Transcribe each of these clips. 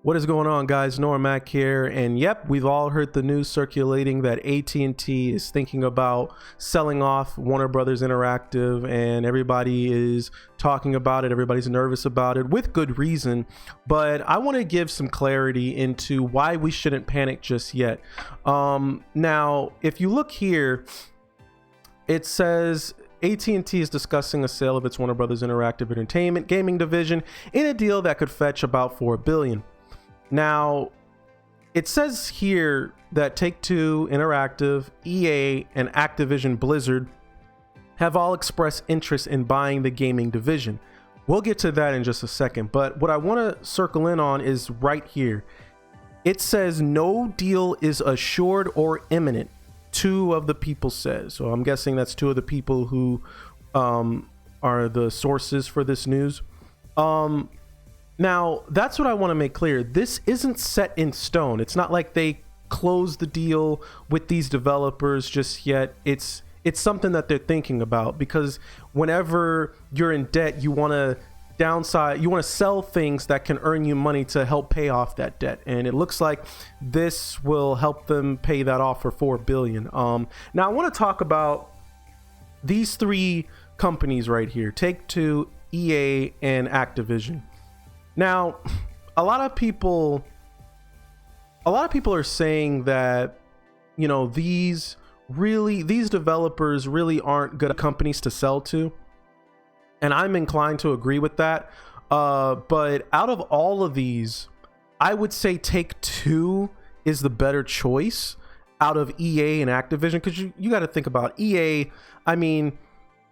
What is going on, guys? Normac here, and yep, we've all heard the news circulating that AT&T is thinking about selling off Warner Brothers Interactive, and everybody is talking about it. Everybody's nervous about it with good reason, but I want to give some clarity into why we shouldn't panic just yet. Now, if you look here, it says AT&T is discussing a sale of its Warner Brothers Interactive Entertainment gaming division in a deal that could fetch about $4 billion. Now, it says here that Take-Two Interactive, EA, and Activision Blizzard have all expressed interest in buying the gaming division. We'll get to that in just a second, but what I want to circle in on is right here. It says no deal is assured or imminent. Two of the people says, so I'm guessing that's two of the people who are the sources for this news. Now, that's what I want to make clear. This isn't set in stone. It's not like they closed the deal with these developers just yet. It's something that they're thinking about, because whenever you're in debt, you want to downside, you want to sell things that can earn you money to help pay off that debt. And it looks like this will help them pay that off for $4 billion. Now, I want to talk about these three companies right here: Take-Two, EA, and Activision. Now, a lot of people are saying that, you know, these developers really aren't good companies to sell to, and I'm inclined to agree with that. But out of all of these, I would say Take-Two is the better choice out of EA and Activision, because you got to think about EA. I mean,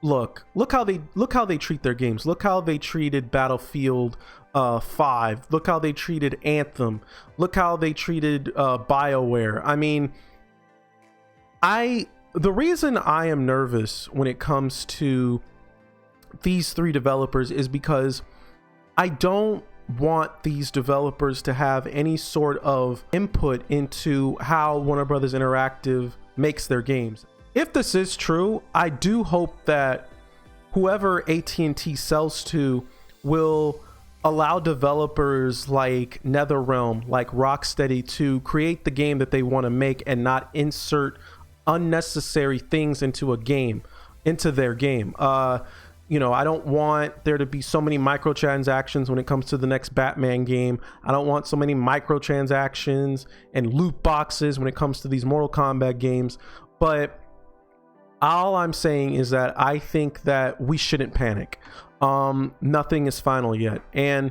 look how they treat their games. Look how they treated Battlefield 5. Look how they treated Anthem. Look how they treated BioWare. I mean, the reason I am nervous when it comes to these three developers is because I don't want these developers to have any sort of input into how Warner Brothers Interactive makes their games. If this is true, I do hope that whoever AT&T sells to will allow developers like NetherRealm, like Rocksteady, to create the game that they want to make and not insert unnecessary things into their game. You know, I don't want there to be so many microtransactions when it comes to the next Batman game. I don't want so many microtransactions and loot boxes when it comes to these Mortal Kombat games. But all I'm saying is that I think that we shouldn't panic. Nothing is final yet, and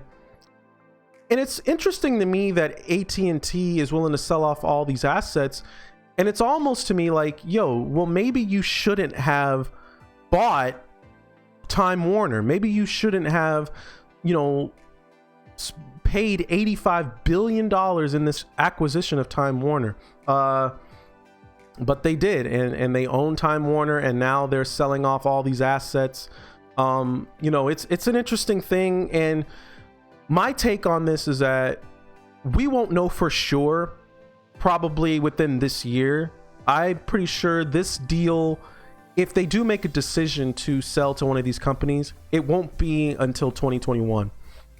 it's interesting to me that AT&T is willing to sell off all these assets, and it's almost to me like, yo, well, maybe you shouldn't have bought Time Warner. Maybe you shouldn't have, you know, paid $85 billion in this acquisition of Time Warner. But they did, and they own Time Warner, and now they're selling off all these assets. You know, it's an interesting thing, and my take on this is that we won't know for sure probably within this year. I'm pretty sure this deal, if they do make a decision to sell to one of these companies, it won't be until 2021.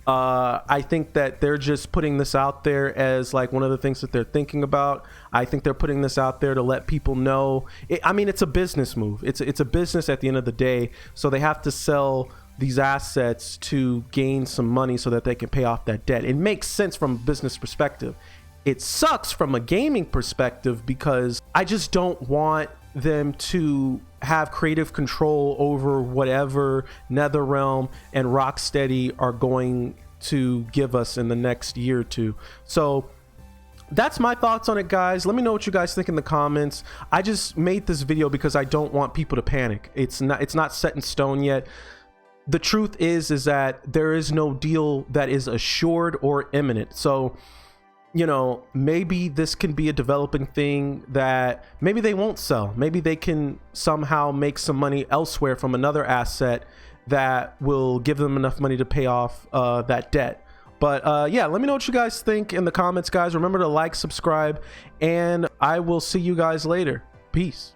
I think that they're just putting this out there as like one of the things that they're thinking about. I think they're putting this out there to let people know. I mean, it's a business move. It's a business at the end of the day. So they have to sell these assets to gain some money so that they can pay off that debt. It makes sense from a business perspective. It sucks from a gaming perspective because I just don't want them to have creative control over whatever NetherRealm and Rocksteady are going to give us in the next year or two. So that's my thoughts on it, guys. Let me know what you guys think in the comments. I just made this video because I don't want people to panic. It's not set in stone yet. The truth is that there is no deal that is assured or imminent. So, you know, maybe this can be a developing thing that maybe they won't sell. Maybe they can somehow make some money elsewhere from another asset that will give them enough money to pay off that debt. But yeah, let me know what you guys think in the comments, guys. Remember to like, subscribe, and I will see you guys later. Peace.